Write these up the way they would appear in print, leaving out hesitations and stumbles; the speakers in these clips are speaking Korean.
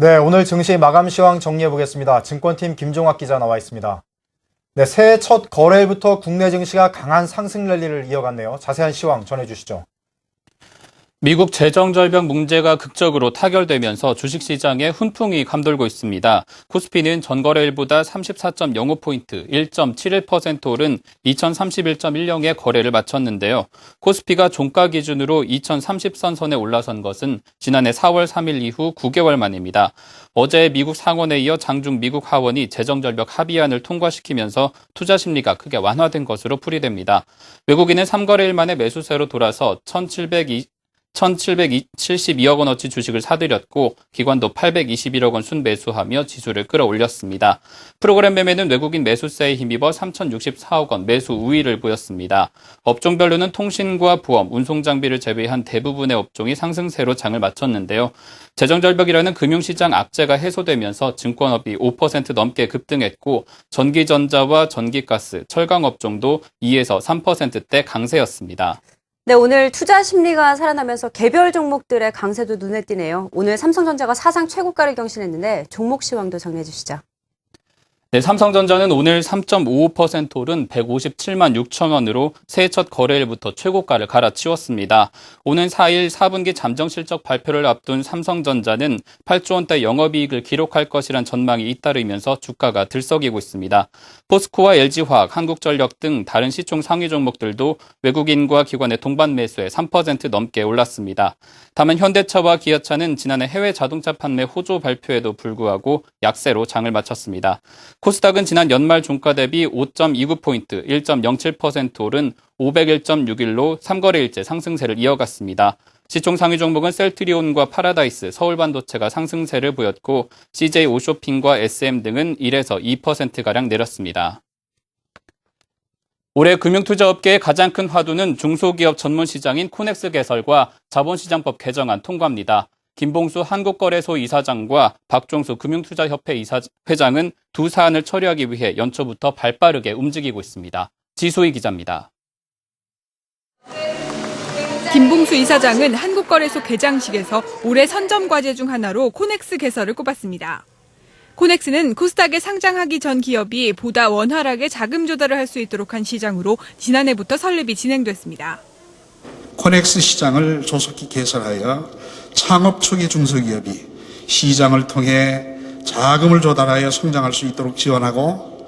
네, 오늘 증시 마감 시황 정리해 보겠습니다. 증권팀 김종학 기자 나와 있습니다. 네, 새해 첫 거래일부터 국내 증시가 강한 상승 랠리를 이어갔네요. 자세한 시황 전해주시죠. 미국 재정절벽 문제가 극적으로 타결되면서 주식시장에 훈풍이 감돌고 있습니다. 코스피는 전거래일보다 34.05포인트, 1.71% 오른 2031.10에 거래를 마쳤는데요. 코스피가 종가 기준으로 2030선선에 올라선 것은 지난해 4월 3일 이후 9개월 만입니다. 어제 미국 상원에 이어 장중 미국 하원이 재정절벽 합의안을 통과시키면서 투자 심리가 크게 완화된 것으로 풀이됩니다. 외국인은 3거래일 만에 매수세로 돌아서 1,772억 원어치 주식을 사들였고 기관도 821억 원 순매수하며 지수를 끌어올렸습니다. 프로그램 매매는 외국인 매수세에 힘입어 3,064억 원 매수 우위를 보였습니다. 업종별로는 통신과 보험, 운송장비를 제외한 대부분의 업종이 상승세로 장을 마쳤는데요. 재정절벽이라는 금융시장 악재가 해소되면서 증권업이 5% 넘게 급등했고 전기전자와 전기가스, 철강업종도 2에서 3%대 강세였습니다. 네, 오늘 투자 심리가 살아나면서 개별 종목들의 강세도 눈에 띄네요. 오늘 삼성전자가 사상 최고가를 경신했는데 종목 시황도 정리해 주시죠. 네, 삼성전자는 오늘 3.55% 오른 157만 6천 원으로 새해 첫 거래일부터 최고가를 갈아치웠습니다. 오는 4일 4분기 잠정실적 발표를 앞둔 삼성전자는 8조 원대 영업이익을 기록할 것이란 전망이 잇따르면서 주가가 들썩이고 있습니다. 포스코와 LG화학, 한국전력 등 다른 시총 상위 종목들도 외국인과 기관의 동반 매수에 3% 넘게 올랐습니다. 다만 현대차와 기아차는 지난해 해외 자동차 판매 호조 발표에도 불구하고 약세로 장을 마쳤습니다. 코스닥은 지난 연말 종가 대비 5.29포인트, 1.07% 오른 501.61로 3거래일째 상승세를 이어갔습니다. 시총 상위 종목은 셀트리온과 파라다이스, 서울반도체가 상승세를 보였고 CJ 오쇼핑과 SM 등은 1에서 2%가량 내렸습니다. 올해 금융투자업계의 가장 큰 화두는 중소기업 전문 시장인 코넥스 개설과 자본시장법 개정안 통과입니다. 김봉수 한국거래소 이사장과 박종수 금융투자협회 회장은 두 사안을 처리하기 위해 연초부터 발빠르게 움직이고 있습니다. 지수희 기자입니다. 김봉수 이사장은 한국거래소 개장식에서 올해 선점 과제 중 하나로 코넥스 개설을 꼽았습니다. 코넥스는 코스닥에 상장하기 전 기업이 보다 원활하게 자금 조달을 할 수 있도록 한 시장으로 지난해부터 설립이 진행됐습니다. 코넥스 시장을 조속히 개설하여 창업 초기 중소기업이 시장을 통해 자금을 조달하여 성장할 수 있도록 지원하고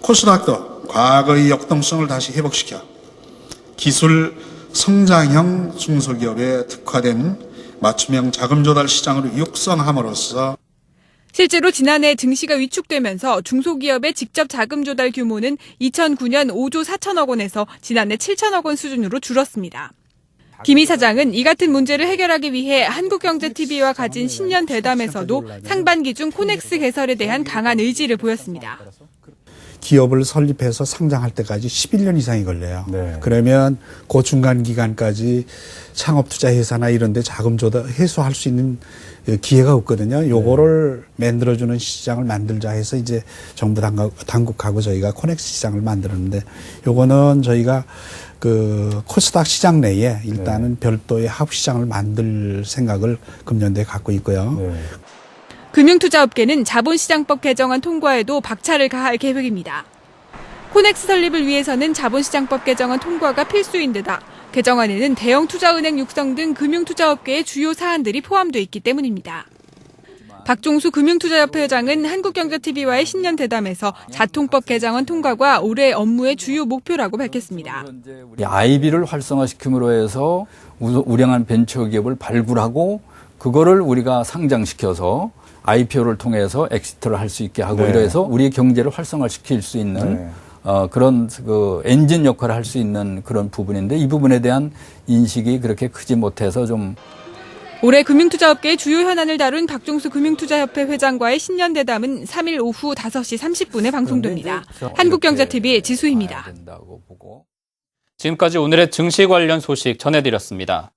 코스닥도 과거의 역동성을 다시 회복시켜 기술 성장형 중소기업에 특화된 맞춤형 자금 조달 시장으로 육성함으로써 실제로 지난해 증시가 위축되면서 중소기업의 직접 자금 조달 규모는 2009년 5조 4천억 원에서 지난해 7천억 원 수준으로 줄었습니다. 김 이사장은 이 같은 문제를 해결하기 위해 한국경제TV와 가진 신년 대담에서도 상반기 중 코넥스 개설에 대한 강한 의지를 보였습니다. 기업을 설립해서 상장할 때까지 11년 이상이 걸려요. 네. 그러면 그 중간 기간까지 창업투자회사나 이런 데 자금 조달 해소할 수 있는 기회가 없거든요. 요거를 만들어주는 시장을 만들자 해서 이제 정부 당국하고 저희가 코넥스 시장을 만들었는데 요거는 저희가 그 코스닥 시장 내에 일단은 별도의 하부시장을 만들 생각을 금년도에 갖고 있고요. 네. 금융투자업계는 자본시장법 개정안 통과에도 박차를 가할 계획입니다. 코넥스 설립을 위해서는 자본시장법 개정안 통과가 필수인 데다 개정안에는 대형 투자은행 육성 등 금융투자업계의 주요 사안들이 포함되어 있기 때문입니다. 박종수 금융투자협회 회장은 한국경제TV와의 신년 대담에서 자통법 개정안 통과가 올해 업무의 주요 목표라고 밝혔습니다. IB를 활성화시킴으로 해서 우량한 벤처기업을 발굴하고 그거를 우리가 상장시켜서 IPO를 통해서 엑시트를 할 수 있게 하고 네. 이래서 우리의 경제를 활성화시킬 수 있는 그런 그 엔진 역할을 할 수 있는 그런 부분인데 이 부분에 대한 인식이 그렇게 크지 못해서 좀 올해 금융투자업계의 주요 현안을 다룬 박종수 금융투자협회 회장과의 신년 대담은 3일 오후 5시 30분에 방송됩니다. 한국경제TV의 지수희입니다. 지금까지 오늘의 증시 관련 소식 전해드렸습니다.